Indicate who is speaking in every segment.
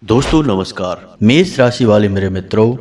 Speaker 1: दोस्तों नमस्कार। मेष राशि वाले मेरे मित्रों,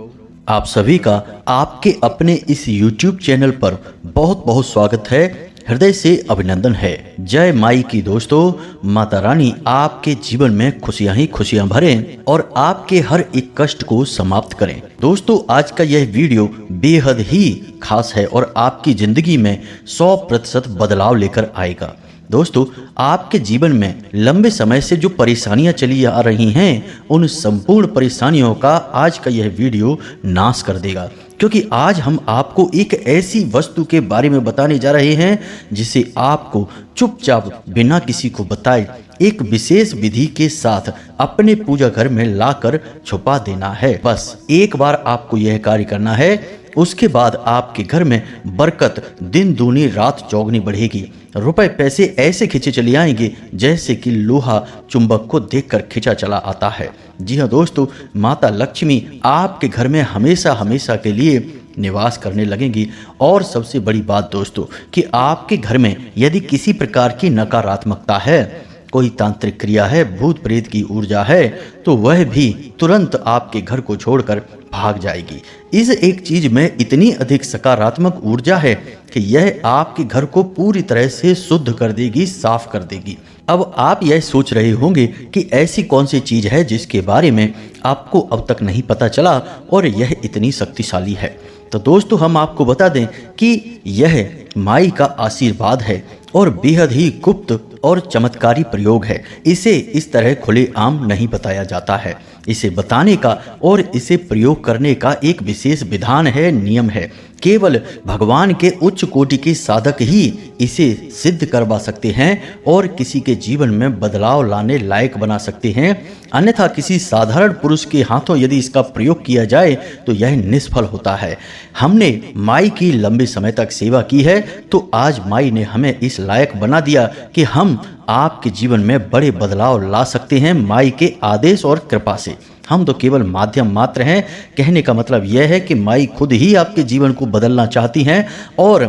Speaker 1: आप सभी का आपके अपने इस YouTube चैनल पर बहुत बहुत स्वागत है। हृदय से अभिनंदन है। जय माई की। दोस्तों, माता रानी आपके जीवन में खुशियां ही खुशियां भरें और आपके हर एक कष्ट को समाप्त करें। दोस्तों, आज का यह वीडियो बेहद ही खास है और आपकी जिंदगी में 100% बदलाव लेकर आएगा। दोस्तों, आपके जीवन में लंबे समय से जो परेशानियां चली आ रही हैं, उन संपूर्ण परेशानियों का आज का यह वीडियो नाश कर देगा। क्योंकि आज हम आपको एक ऐसी वस्तु के बारे में बताने जा रहे हैं जिसे आपको चुपचाप बिना किसी को बताए एक विशेष विधि के साथ अपने पूजा घर में लाकर छुपा देना है। बस एक बार आपको यह कार्य करना है, उसके बाद आपके घर में बरकत दिन दूनी रात चौगनी बढ़ेगी। रुपए पैसे ऐसे खींचे चले आएंगे जैसे कि लोहा चुंबक को देखकर खींचा चला आता है। जी हाँ दोस्तों, माता लक्ष्मी आपके घर में हमेशा हमेशा के लिए निवास करने लगेंगी। और सबसे बड़ी बात दोस्तों कि आपके घर में यदि किसी प्रकार की नकारात्मकता है, कोई तांत्रिक क्रिया है, भूत प्रेत की ऊर्जा है, तो वह भी तुरंत आपके घर को छोड़कर भाग जाएगी। इस एक चीज में इतनी अधिक सकारात्मक ऊर्जा है कि यह आपके घर को पूरी तरह से शुद्ध कर देगी, साफ कर देगी। अब आप यह सोच रहे होंगे कि ऐसी कौन सी चीज है जिसके बारे में आपको अब तक नहीं पता चला और यह इतनी शक्तिशाली है। तो दोस्तों, हम आपको बता दें कि यह माई का आशीर्वाद है और बेहद ही गुप्त और चमत्कारी प्रयोग है। इसे इस तरह खुले आम नहीं बताया जाता है। इसे बताने का और इसे प्रयोग करने का एक विशेष विधान है, नियम है। केवल भगवान के उच्च कोटि के साधक ही इसे सिद्ध करवा सकते हैं और किसी के जीवन में बदलाव लाने लायक बना सकते हैं। अन्यथा किसी साधारण पुरुष के हाथों यदि इसका प्रयोग किया जाए तो यह निष्फल होता है। हमने माई की लंबे समय तक सेवा की है, तो आज माई ने हमें इस लायक बना दिया कि हम आपके जीवन में बड़े बदलाव ला सकते हैं माई के आदेश और कृपा से। हम तो केवल माध्यम मात्र हैं। कहने का मतलब यह है कि माई खुद ही आपके जीवन को बदलना चाहती हैं और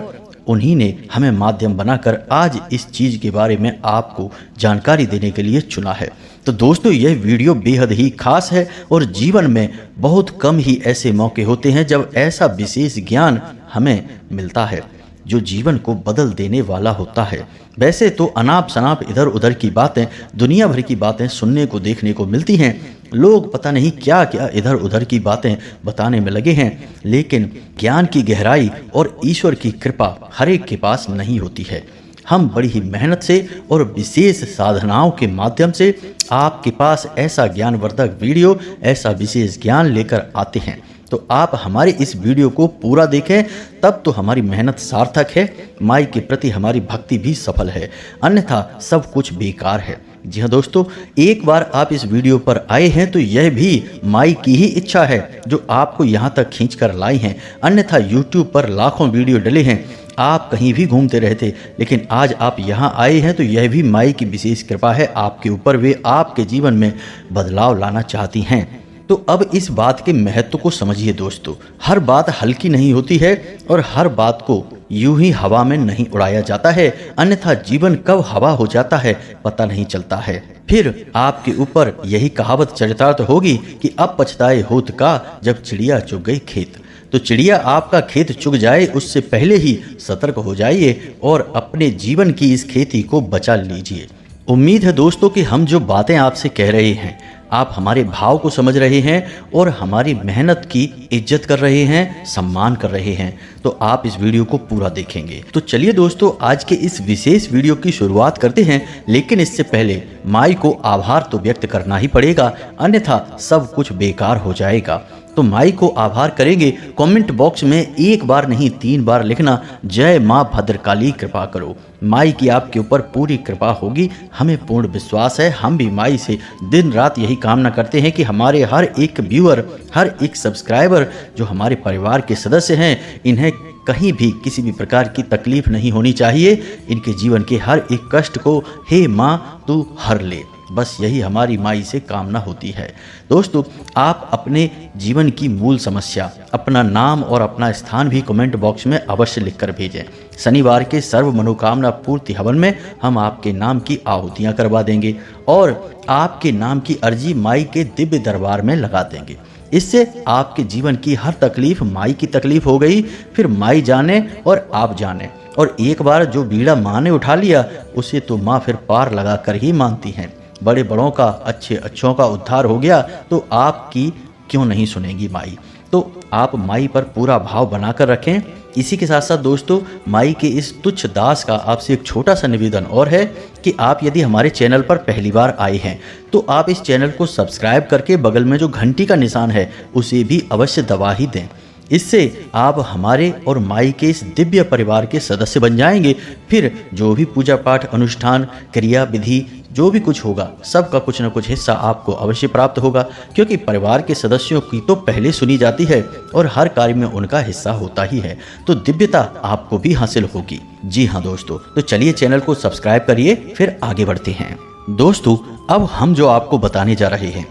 Speaker 1: उन्हीं ने हमें माध्यम बनाकर आज इस चीज़ के बारे में आपको जानकारी देने के लिए चुना है। तो दोस्तों, यह वीडियो बेहद ही खास है और जीवन में बहुत कम ही ऐसे मौके होते हैं जब ऐसा विशेष ज्ञान हमें मिलता है जो जीवन को बदल देने वाला होता है। वैसे तो अनाप शनाप इधर उधर की बातें, दुनिया भर की बातें सुनने को देखने को मिलती हैं। लोग पता नहीं क्या क्या इधर उधर की बातें बताने में लगे हैं, लेकिन ज्ञान की गहराई और ईश्वर की कृपा हर एक के पास नहीं होती है। हम बड़ी ही मेहनत से और विशेष साधनाओं के माध्यम से आपके पास ऐसा ज्ञानवर्धक वीडियो, ऐसा विशेष ज्ञान लेकर आते हैं। तो आप हमारे इस वीडियो को पूरा देखें, तब तो हमारी मेहनत सार्थक है, माई के प्रति हमारी भक्ति भी सफल है, अन्यथा सब कुछ बेकार है। जी हाँ दोस्तों, एक बार आप इस वीडियो पर आए हैं तो यह भी माई की ही इच्छा है जो आपको यहाँ तक खींच कर लाई हैं। अन्यथा YouTube पर लाखों वीडियो डले हैं, आप कहीं भी घूमते रहते, लेकिन आज आप यहाँ आए हैं तो यह भी माई की विशेष कृपा है आपके ऊपर। वे आपके जीवन में बदलाव लाना चाहती हैं। तो अब इस बात के महत्व को समझिए दोस्तों। हर बात हल्की नहीं होती है और हर बात को यूं ही हवा में नहीं उड़ाया जाता है, अन्यथा जीवन कब हवा हो जाता है पता नहीं चलता है। फिर आपके ऊपर यही कहावत चरितार्थ होगी कि अब पछताए होत का जब चिड़िया चुग गई खेत। तो चिड़िया आपका खेत चुग जाए उससे पहले ही सतर्क हो जाइए और अपने जीवन की इस खेती को बचा लीजिए। उम्मीद है दोस्तों कि हम जो बातें आपसे कह रहे हैं, आप हमारे भाव को समझ रहे हैं और हमारी मेहनत की इज्जत कर रहे हैं, सम्मान कर रहे हैं। तो आप इस वीडियो को पूरा देखेंगे। तो चलिए दोस्तों, आज के इस विशेष वीडियो की शुरुआत करते हैं। लेकिन इससे पहले माई को आभार तो व्यक्त करना ही पड़ेगा, अन्यथा सब कुछ बेकार हो जाएगा। तो माई को आभार करेंगे। कमेंट बॉक्स में एक बार नहीं 3 बार लिखना, जय माँ भद्रकाली कृपा करो। माई की आपके ऊपर पूरी कृपा होगी, हमें पूर्ण विश्वास है। हम भी माई से दिन रात यही कामना करते हैं कि हमारे हर एक व्यूअर, हर एक सब्सक्राइबर जो हमारे परिवार के सदस्य हैं, इन्हें कहीं भी किसी भी प्रकार की तकलीफ नहीं होनी चाहिए। इनके जीवन के हर एक कष्ट को हे माँ तू हर ले। बस यही हमारी माई से कामना होती है। दोस्तों, आप अपने जीवन की मूल समस्या, अपना नाम और अपना स्थान भी कमेंट बॉक्स में अवश्य लिखकर भेजें। शनिवार के सर्व मनोकामना पूर्ति हवन में हम आपके नाम की आहुतियाँ करवा देंगे और आपके नाम की अर्जी माई के दिव्य दरबार में लगा देंगे। इससे आपके जीवन की हर तकलीफ माई की तकलीफ हो गई, फिर माई जाने और आप जाने। और एक बार जो बीड़ा माँ ने उठा लिया उसे तो माँ फिर पार लगा कर ही मानती हैं। बड़े बड़ों का, अच्छे अच्छों का उद्धार हो गया तो आपकी क्यों नहीं सुनेगी माई। तो आप माई पर पूरा भाव बनाकर रखें। इसी के साथ साथ दोस्तों, माई के इस तुच्छ दास का आपसे एक छोटा सा निवेदन और है कि आप यदि हमारे चैनल पर पहली बार आए हैं तो आप इस चैनल को सब्सक्राइब करके बगल में जो घंटी का निशान है उसे भी अवश्य दबा ही दें। इससे आप हमारे और माई के इस दिव्य परिवार के सदस्य बन जाएंगे। फिर जो भी पूजा पाठ, अनुष्ठान, क्रिया विधि जो भी कुछ होगा, सबका कुछ न कुछ हिस्सा आपको अवश्य प्राप्त होगा, क्योंकि परिवार के सदस्यों की तो पहले सुनी जाती है और हर कार्य में उनका हिस्सा होता ही है, तो दिव्यता आपको भी हासिल होगी। जी हाँ दोस्तों, तो चलिए चैनल को सब्सक्राइब करिए, फिर आगे बढ़ते हैं। दोस्तों, अब हम जो आपको बताने जा रहे हैं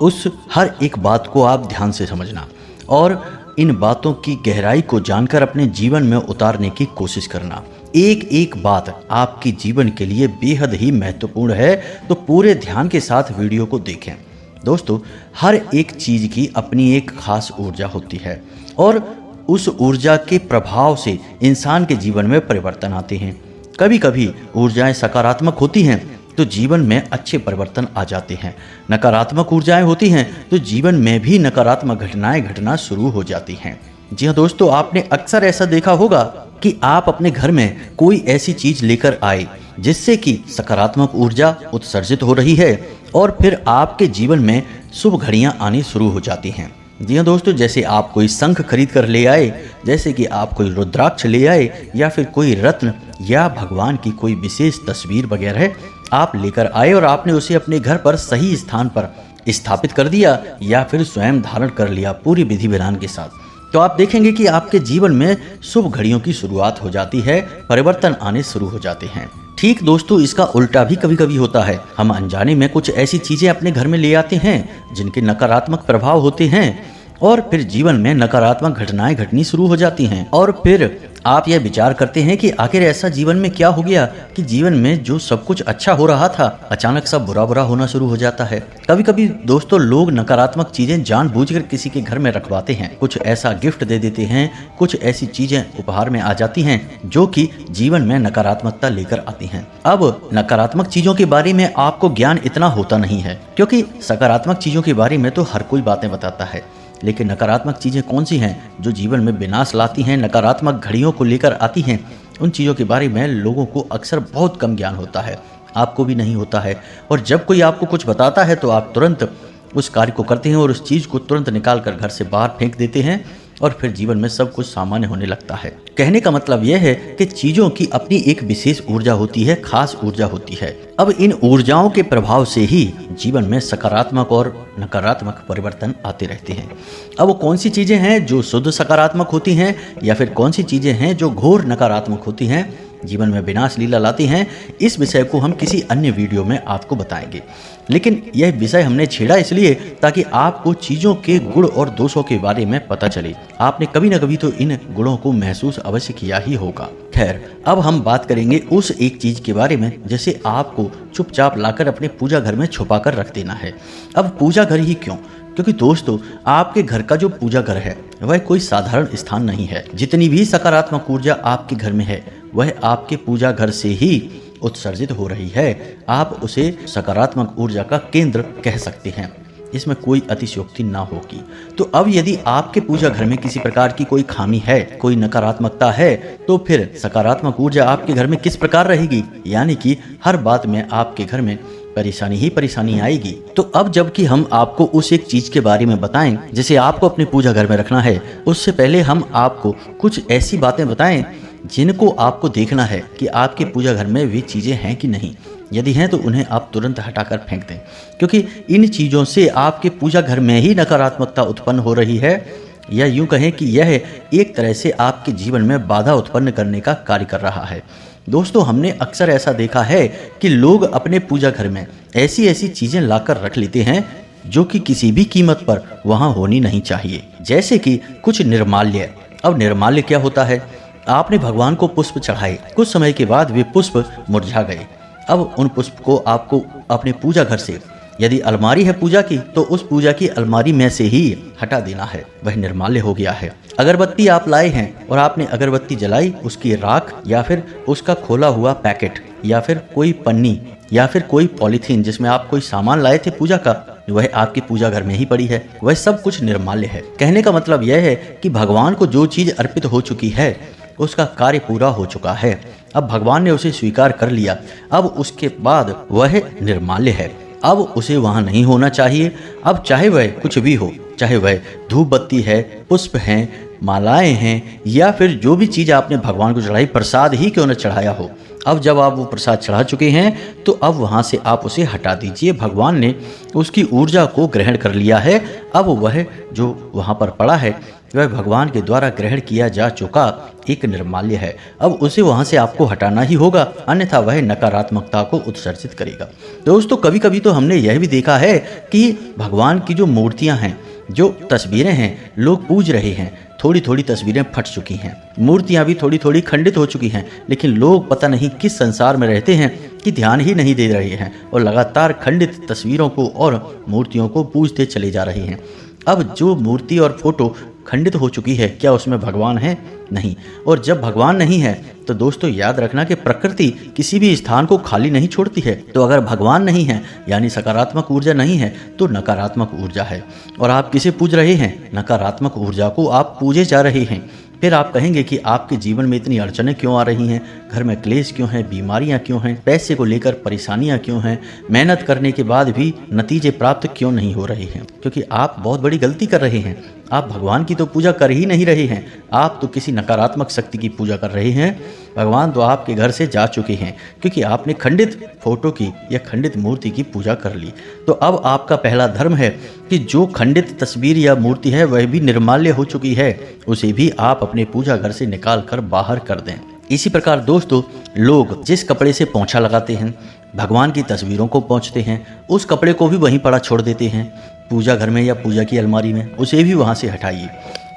Speaker 1: उस हर एक बात को आप ध्यान से समझना और इन बातों की गहराई को जानकर अपने जीवन में उतारने की कोशिश करना। एक एक बात आपके जीवन के लिए बेहद ही महत्वपूर्ण है, तो पूरे ध्यान के साथ वीडियो को देखें। दोस्तों, हर एक चीज़ की अपनी एक खास ऊर्जा होती है और उस ऊर्जा के प्रभाव से इंसान के जीवन में परिवर्तन आते हैं। कभी कभी ऊर्जाएं सकारात्मक होती हैं तो जीवन में अच्छे परिवर्तन आ जाते हैं। नकारात्मक ऊर्जाएं होती हैं तो जीवन में भी नकारात्मक घटनाएं घटना शुरू हो जाती हैं। जी हाँ दोस्तों, आपने अक्सर ऐसा देखा होगा कि आप अपने घर में कोई ऐसी चीज लेकर आए जिससे कि सकारात्मक ऊर्जा उत्सर्जित हो रही है और फिर आपके जीवन में शुभ घड़ियां आनी शुरू हो जाती हैं। जी हाँ दोस्तों, जैसे आप कोई शंख खरीद कर ले आए, जैसे कि आप कोई रुद्राक्ष ले आए या फिर कोई रत्न या भगवान की कोई विशेष तस्वीर वगैरह आप लेकर आए और आपने उसे अपने घर पर सही स्थान पर स्थापित कर दिया या फिर स्वयं धारण कर लिया पूरी विधि विधान के साथ, तो आप देखेंगे कि आपके जीवन में शुभ घड़ियों की शुरुआत हो जाती है, परिवर्तन आने शुरू हो जाते हैं। ठीक दोस्तों, इसका उल्टा भी कभी कभी होता है। हम अनजाने में कुछ ऐसी चीजें अपने घर में ले आते हैं जिनके नकारात्मक प्रभाव होते हैं और फिर जीवन में नकारात्मक घटनाएं घटनी शुरू हो जाती हैं और फिर आप यह विचार करते हैं कि आखिर ऐसा जीवन में क्या हो गया कि जीवन में जो सब कुछ अच्छा हो रहा था अचानक सब बुरा बुरा होना शुरू हो जाता है। कभी कभी दोस्तों, लोग नकारात्मक चीजें जानबूझकर किसी के घर में रखवाते हैं, कुछ ऐसा गिफ्ट दे देते हैं, कुछ ऐसी चीजें उपहार में आ जाती हैं जो कि जीवन में नकारात्मकता लेकर आती हैं। अब नकारात्मक चीजों के बारे में आपको ज्ञान इतना होता नहीं है, क्योंकि सकारात्मक चीजों के बारे में तो हर कोई बातें बताता है, लेकिन नकारात्मक चीज़ें कौन सी हैं जो जीवन में विनाश लाती हैं, नकारात्मक घड़ियों को लेकर आती हैं, उन चीज़ों के बारे में लोगों को अक्सर बहुत कम ज्ञान होता है। आपको भी नहीं होता है और जब कोई आपको कुछ बताता है तो आप तुरंत उस कार्य को करते हैं और उस चीज़ को तुरंत निकाल कर घर से बाहर फेंक देते हैं और फिर जीवन में सब कुछ सामान्य होने लगता है। कहने का मतलब यह है कि चीजों की अपनी एक विशेष ऊर्जा होती है, खास ऊर्जा होती है। अब इन ऊर्जाओं के प्रभाव से ही जीवन में सकारात्मक और नकारात्मक परिवर्तन आते रहते हैं। अब वो कौन सी चीजें हैं जो शुद्ध सकारात्मक होती हैं या फिर कौन सी चीजें हैं जो घोर नकारात्मक होती हैं, जीवन में विनाश लीला लाती हैं, इस विषय को हम किसी अन्य वीडियो में आपको बताएंगे। लेकिन यह विषय हमने छेड़ा इसलिए ताकि आपको चीज़ों के गुण और दोषों के बारे में पता चले। आपने कभी न कभी तो इन गुणों को महसूस अवश्य किया ही होगा। खैर, अब हम बात करेंगे उस एक चीज़ के बारे में जिसे आपको चुपचाप लाकर अपने पूजा घर में छुपा कर रख देना है। अब पूजा घर ही क्यों? क्योंकि दोस्तों, आपके घर का जो पूजा घर है वह कोई साधारण स्थान नहीं है। जितनी भी सकारात्मक ऊर्जा आपके घर में है वह आपके पूजा घर से ही उत्सर्जित हो रही है। आप उसे सकारात्मक ऊर्जा का केंद्र कह सकते हैं, इसमें कोई अतिशयोक्ति ना होगी। तो अब यदि आपके पूजा घर में किसी प्रकार की कोई खामी है, कोई नकारात्मकता है, तो फिर सकारात्मक ऊर्जा आपके घर में किस प्रकार रहेगी? यानी कि हर बात में आपके घर में परेशानी ही परेशानी आएगी। तो अब जबकि हम आपको उस एक चीज के बारे में बताएं जिसे आपको अपने पूजा घर में रखना है, उससे पहले हम आपको कुछ ऐसी बातें बताएं जिनको आपको देखना है कि आपके पूजा घर में वे चीजें हैं कि नहीं। यदि हैं तो उन्हें आप तुरंत हटाकर फेंक दें, क्योंकि इन चीजों से आपके पूजा घर में ही नकारात्मकता उत्पन्न हो रही है, या यूं कहें कि यह एक तरह से आपके जीवन में बाधा उत्पन्न करने का कार्य कर रहा है। दोस्तों हमने अक्सर ऐसा देखा है कि लोग अपने पूजा घर में ऐसी ऐसी चीजें लाकर रख लेते हैं जो कि किसी भी कीमत पर वहां होनी नहीं चाहिए, जैसे कि कुछ निर्माल्य। अब निर्माल्य क्या होता है? आपने भगवान को पुष्प चढ़ाए, कुछ समय के बाद वे पुष्प मुरझा गए। अब उन पुष्प को आपको अपने पूजा घर से, यदि अलमारी है पूजा की, तो उस पूजा की अलमारी में से ही हटा देना है, वह निर्माल्य हो गया है। अगरबत्ती आप लाए हैं और आपने अगरबत्ती जलाई, उसकी राख या फिर उसका खोला हुआ पैकेट या फिर कोई पन्नी या फिर कोई पॉलीथीन जिसमें आप कोई सामान लाए थे पूजा का, वह आपकी पूजा घर में ही पड़ी है, वह सब कुछ निर्माल्य है। कहने का मतलब यह है कि भगवान को जो चीज अर्पित हो चुकी है उसका कार्य पूरा हो चुका है। अब भगवान ने उसे स्वीकार कर लिया, अब उसके बाद वह निर्माल्य है, अब उसे वहां नहीं होना चाहिए। अब चाहे वह कुछ भी हो, चाहे वह धूप बत्ती है, पुष्प हैं, मालाएं हैं या फिर जो भी चीज़ आपने भगवान को चढ़ाई, प्रसाद ही क्यों न चढ़ाया हो, अब जब आप वो प्रसाद चढ़ा चुके हैं तो अब वहाँ से आप उसे हटा दीजिए। भगवान ने उसकी ऊर्जा को ग्रहण कर लिया है, अब वह जो वहाँ पर पड़ा है वह भगवान के द्वारा ग्रहण किया जा चुका एक निर्माल्य है। अब उसे वहाँ से आपको हटाना ही होगा, अन्यथा वह नकारात्मकता को उत्सर्जित करेगा। दोस्तों कभी कभी तो हमने यह भी देखा है कि भगवान की जो मूर्तियाँ हैं, जो तस्वीरें हैं, लोग पूज रहे हैं, थोड़ी थोड़ी तस्वीरें फट चुकी हैं, मूर्तियां भी थोड़ी थोड़ी खंडित हो चुकी हैं, लेकिन लोग पता नहीं किस संसार में रहते हैं कि ध्यान ही नहीं दे रहे हैं और लगातार खंडित तस्वीरों को और मूर्तियों को पूजते चले जा रहे हैं। अब जो मूर्ति और फोटो खंडित हो चुकी है, क्या उसमें भगवान है? नहीं। और जब भगवान नहीं है तो दोस्तों याद रखना कि प्रकृति किसी भी स्थान को खाली नहीं छोड़ती है। तो अगर भगवान नहीं है यानी सकारात्मक ऊर्जा नहीं है तो नकारात्मक ऊर्जा है, और आप किसे पूज रहे हैं? नकारात्मक ऊर्जा को आप पूजे जा रहे हैं। फिर आप कहेंगे कि आपके जीवन में इतनी अड़चनें क्यों आ रही हैं, घर में क्लेश क्यों हैं, बीमारियां क्यों हैं, पैसे को लेकर परेशानियां क्यों हैं, मेहनत करने के बाद भी नतीजे प्राप्त क्यों नहीं हो रहे हैं? क्योंकि आप बहुत बड़ी गलती कर रहे हैं। आप भगवान की तो पूजा कर ही नहीं रहे हैं, आप तो किसी नकारात्मक शक्ति की पूजा कर रहे हैं। भगवान तो आपके घर से जा चुके हैं क्योंकि आपने खंडित फोटो की या खंडित मूर्ति की पूजा कर ली। तो अब आपका पहला धर्म है कि जो खंडित तस्वीर या मूर्ति है वह भी निर्माल्य हो चुकी है, उसे भी आप अपने पूजा घर से निकाल कर बाहर कर दें। इसी प्रकार दोस्तों लोग जिस कपड़े से पोंछा लगाते हैं, भगवान की तस्वीरों को पोंछते हैं, उस कपड़े को भी वहीं पड़ा छोड़ देते हैं पूजा घर में या पूजा की अलमारी में, उसे भी वहाँ से हटाइए।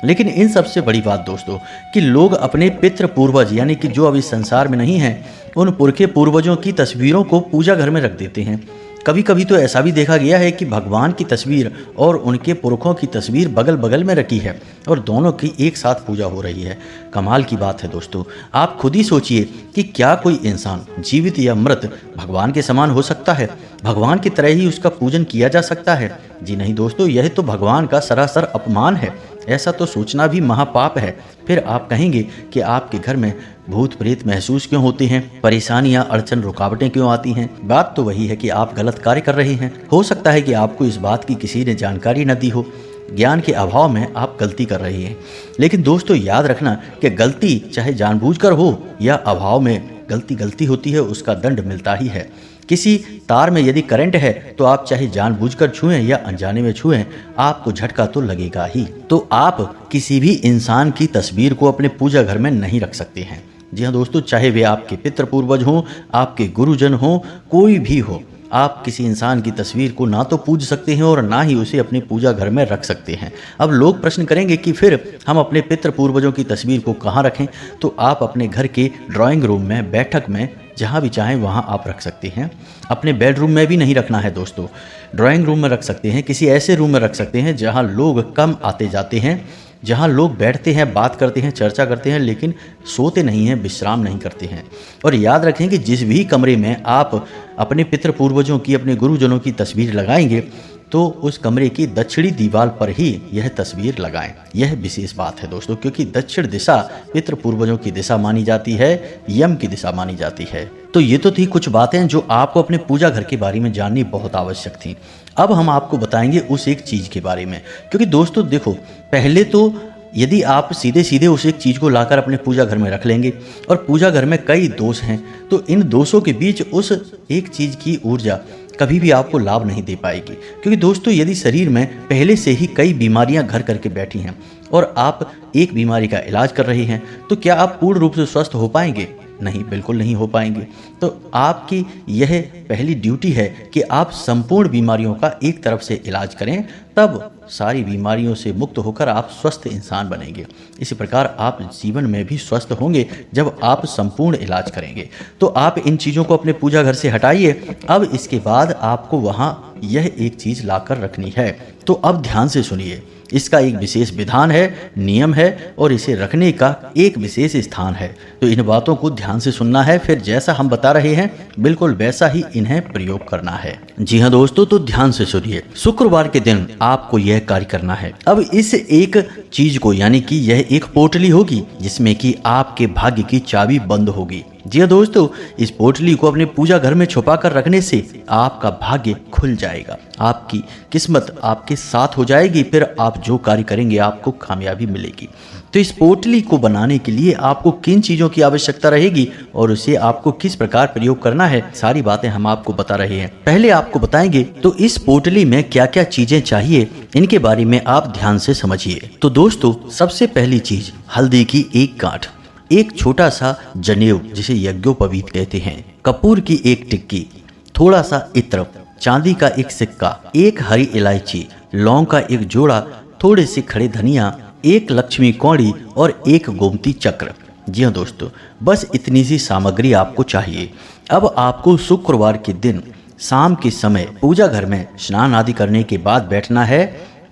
Speaker 1: लेकिन इन सबसे बड़ी बात दोस्तों कि लोग अपने पितृ पूर्वज यानी कि जो अब इस संसार में नहीं हैं, उन पुरखे पूर्वजों की तस्वीरों को पूजा घर में रख देते हैं। कभी कभी तो ऐसा भी देखा गया है कि भगवान की तस्वीर और उनके पुरखों की तस्वीर बगल बगल में रखी है और दोनों की एक साथ पूजा हो रही है। कमाल की बात है दोस्तों। आप खुद ही सोचिए कि क्या कोई इंसान जीवित या मृत भगवान के समान हो सकता है? भगवान की तरह ही उसका पूजन किया जा सकता है? जी नहीं दोस्तों, यह तो भगवान का सरासर अपमान है। ऐसा तो सोचना भी महापाप है। फिर आप कहेंगे कि आपके घर में भूत प्रेत महसूस क्यों होते हैं, परेशानियां, अड़चन, रुकावटें क्यों आती हैं? बात तो वही है कि आप गलत कार्य कर रहे हैं। हो सकता है कि आपको इस बात की किसी ने जानकारी न दी हो, ज्ञान के अभाव में आप गलती कर रहे हैं। लेकिन दोस्तों याद रखना कि गलती चाहे जानबूझकर हो या अभाव में, गलती होती है, उसका दंड मिलता ही है। किसी तार में यदि करंट है तो आप चाहे जानबूझकर छुएं या अनजाने में छुएं, आपको झटका तो लगेगा ही। तो आप किसी भी इंसान की तस्वीर को अपने पूजा घर में नहीं रख सकते हैं। जी हाँ दोस्तों, चाहे वे आपके पितृ पूर्वज हों, आपके गुरुजन हों, कोई भी हो, आप किसी इंसान की तस्वीर को ना तो पूज सकते हैं और ना ही उसे अपने पूजा घर में रख सकते हैं। अब लोग प्रश्न करेंगे कि फिर हम अपने पितृ पूर्वजों की तस्वीर को कहाँ रखें? तो आप अपने घर के ड्राइंग रूम में, बैठक में, जहाँ भी चाहें वहाँ आप रख सकते हैं। अपने बेडरूम में भी नहीं रखना है दोस्तों, ड्राइंग रूम में रख सकते हैं, किसी ऐसे रूम में रख सकते हैं जहाँ लोग कम आते जाते हैं, जहाँ लोग बैठते हैं, बात करते हैं, चर्चा करते हैं, लेकिन सोते नहीं हैं, विश्राम नहीं करते हैं। और याद रखें कि जिस भी कमरे में आप अपने पितृ पूर्वजों की, अपने गुरुजनों की तस्वीर लगाएंगे तो उस कमरे की दक्षिणी दीवार पर ही यह तस्वीर लगाएं। यह विशेष बात है दोस्तों, क्योंकि दक्षिण दिशा पितृ पूर्वजों की दिशा मानी जाती है, यम की दिशा मानी जाती है। तो ये तो थी कुछ बातें जो आपको अपने पूजा घर के बारे में जाननी बहुत आवश्यक थी। अब हम आपको बताएंगे उस एक चीज़ के बारे में, क्योंकि दोस्तों देखो, पहले तो यदि आप सीधे सीधे उस एक चीज़ को लाकर अपने पूजा घर में रख लेंगे और पूजा घर में कई दोष हैं, तो इन दोषों के बीच उस एक चीज़ की ऊर्जा कभी भी आपको लाभ नहीं दे पाएगी। क्योंकि दोस्तों यदि शरीर में पहले से ही कई बीमारियां घर करके बैठी हैं और आप एक बीमारी का इलाज कर रहे हैं, तो क्या आप पूर्ण रूप से स्वस्थ हो पाएंगे? नहीं, बिल्कुल नहीं हो पाएंगे। तो आपकी यह पहली ड्यूटी है कि आप संपूर्ण बीमारियों का एक तरफ से इलाज करें, तब सारी बीमारियों से मुक्त होकर आप स्वस्थ इंसान बनेंगे। इसी प्रकार आप जीवन में भी स्वस्थ होंगे जब आप संपूर्ण इलाज करेंगे। तो आप इन चीज़ों को अपने पूजा घर से हटाइए। अब इसके बाद आपको वहाँ यह एक चीज़ लाकर रखनी है। तो अब ध्यान से सुनिए, इसका एक विशेष विधान है, नियम है और इसे रखने का एक विशेष स्थान है। तो इन बातों को ध्यान से सुनना है, फिर जैसा हम बता रहे हैं बिल्कुल वैसा ही इन्हें प्रयोग करना है। जी हाँ दोस्तों, तो ध्यान से सुनिए। शुक्रवार के दिन आपको यह कार्य करना है। अब इस एक चीज को, यानी कि यह एक पोटली होगी जिसमें कि आपके भाग्य की चाबी बंद होगी। जी हाँ दोस्तों, इस पोटली को अपने पूजा घर में छुपा कर रखने से आपका भाग्य खुल जाएगा, आपकी किस्मत आपके साथ हो जाएगी, फिर आप जो कार्य करेंगे आपको कामयाबी मिलेगी। तो इस पोटली को बनाने के लिए आपको किन चीज़ों की आवश्यकता रहेगी और उसे आपको किस प्रकार प्रयोग करना है, सारी बातें हम आपको बता रहे हैं। पहले आपको बताएंगे तो इस पोटली में क्या क्या चीजें चाहिए, इनके बारे में आप ध्यान से समझिए। तो दोस्तों, सबसे पहली चीज हल्दी की एक गांठ, एक छोटा सा जनेऊ जिसे यज्ञोपवीत कहते हैं, कपूर की एक टिक्की, थोड़ा सा इत्र, चांदी का एक सिक्का, एक हरी इलायची, लौंग का एक जोड़ा, थोड़े से खड़े धनिया, एक लक्ष्मी कौड़ी और एक गोमती चक्र। जी हाँ दोस्तों, बस इतनी सी सामग्री आपको चाहिए। अब आपको शुक्रवार के दिन शाम के समय पूजा घर में स्नान आदि करने के बाद बैठना है,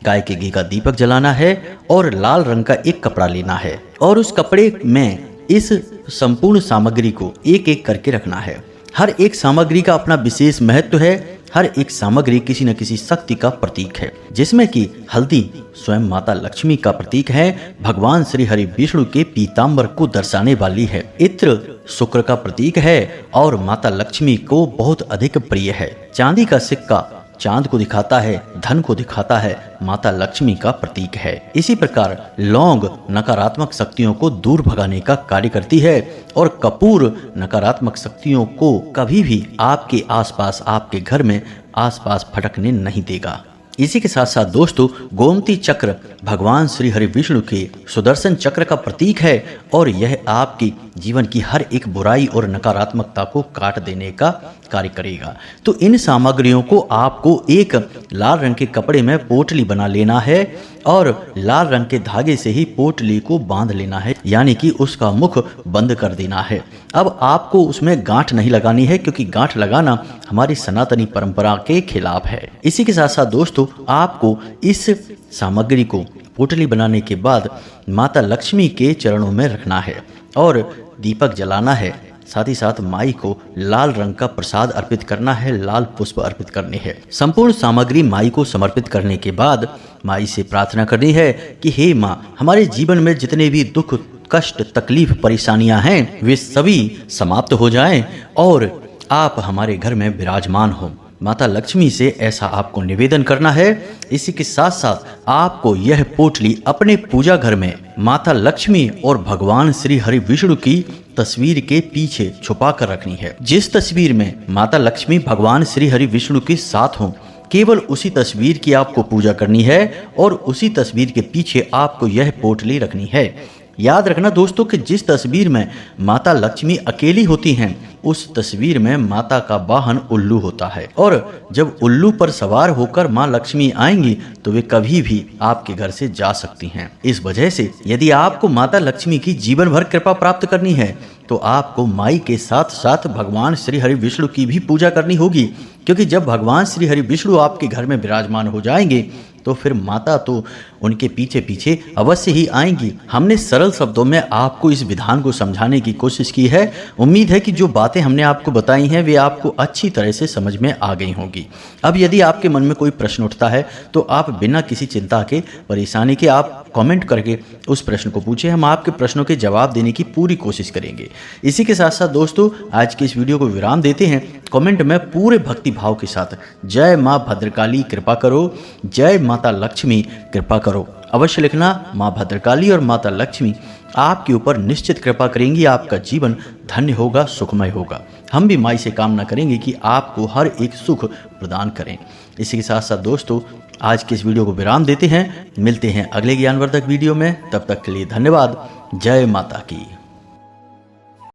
Speaker 1: गाय के घी का दीपक जलाना है और लाल रंग का एक कपड़ा लेना है और उस कपड़े में इस संपूर्ण सामग्री को एक एक करके रखना है। हर एक सामग्री का अपना विशेष महत्व है। हर एक सामग्री किसी न किसी शक्ति का प्रतीक है, जिसमें कि हल्दी स्वयं माता लक्ष्मी का प्रतीक है, भगवान श्री हरि विष्णु के पीताम्बर को दर्शाने वाली है, इत्र शुक्र का प्रतीक है और माता लक्ष्मी को बहुत अधिक प्रिय है, चांदी का सिक्का चांद को दिखाता है, धन को दिखाता है, माता लक्ष्मी का प्रतीक है। इसी प्रकार लौंग नकारात्मक शक्तियों को दूर भगाने का कार्य करती है और कपूर नकारात्मक शक्तियों को कभी भी आपके आसपास, आपके घर में आसपास फटकने नहीं देगा। इसी के साथ साथ दोस्तों, गोमती चक्र भगवान श्री हरि विष्णु के सुदर्शन चक्र का प्रतीक है और यह आपकी जीवन की हर एक बुराई और नकारात्मकता को काट देने का कार्य करेगा। तो इन सामग्रियों को आपको एक लाल रंग के कपड़े में पोटली बना लेना है और लाल रंग के धागे से ही पोटली को बांध लेना है, यानी कि उसका मुख बंद कर देना है। अब आपको उसमें गांठ नहीं लगानी है, क्योंकि गांठ लगाना हमारी सनातनी परंपरा के खिलाफ है। इसी के साथ साथ दोस्तों, आपको इस सामग्री को पोटली बनाने के बाद माता लक्ष्मी के चरणों में रखना है और दीपक जलाना है। साथ ही साथ माई को लाल रंग का प्रसाद अर्पित करना है, लाल पुष्प अर्पित करने हैं। संपूर्ण सामग्री माई को समर्पित करने के बाद माई से प्रार्थना करनी है कि हे माँ, हमारे जीवन में जितने भी दुख, कष्ट, तकलीफ, परेशानियां हैं वे सभी समाप्त हो जाएं और आप हमारे घर में विराजमान हो। माता लक्ष्मी से ऐसा आपको निवेदन करना है। इसी के साथ साथ आपको यह पोटली अपने पूजा घर में माता लक्ष्मी और भगवान श्री हरि विष्णु की तस्वीर के पीछे छुपा कर रखनी है। जिस तस्वीर में माता लक्ष्मी भगवान श्री हरि विष्णु के साथ हों, केवल उसी तस्वीर की आपको पूजा करनी है और उसी तस्वीर के पीछे आपको यह पोटली रखनी है। याद रखना दोस्तों कि जिस तस्वीर में माता लक्ष्मी अकेली होती हैं, उस तस्वीर में माता का वाहन उल्लू होता है और जब उल्लू पर सवार होकर माँ लक्ष्मी आएंगी तो वे कभी भी आपके घर से जा सकती हैं। इस वजह से यदि आपको माता लक्ष्मी की जीवन भर कृपा प्राप्त करनी है तो आपको माई के साथ साथ भगवान श्री हरि विष्णु की भी पूजा करनी होगी, क्योंकि जब भगवान श्री हरि विष्णु आपके घर में विराजमान हो जाएंगे तो फिर माता तो उनके पीछे पीछे अवश्य ही आएंगी। हमने सरल शब्दों में आपको इस विधान को समझाने की कोशिश की है। उम्मीद है कि जो बातें हमने आपको बताई हैं वे आपको अच्छी तरह से समझ में आ गई होंगी। अब यदि आपके मन में कोई प्रश्न उठता है तो आप बिना किसी चिंता के, परेशानी के आप कमेंट करके उस प्रश्न को पूछें। हम आपके प्रश्नों के जवाब देने की पूरी कोशिश करेंगे। इसी के साथ साथ दोस्तों, आज के इस वीडियो को विराम देते हैं। कमेंट में पूरे भक्ति भाव के साथ जय माँ भद्रकाली कृपा करो, जय माता लक्ष्मी कृपा करो अवश्य लिखना। माँ भद्रकाली और माता लक्ष्मी आपके ऊपर निश्चित कृपा करेंगी, आपका जीवन धन्य होगा, सुखमय होगा। हम भी माई से कामना करेंगे कि आपको हर एक सुख प्रदान करें। इसी के साथ साथ दोस्तों, आज के इस वीडियो को विराम देते हैं। मिलते हैं अगले ज्ञानवर्धक वीडियो में, तब तक के लिए धन्यवाद। जय माता की।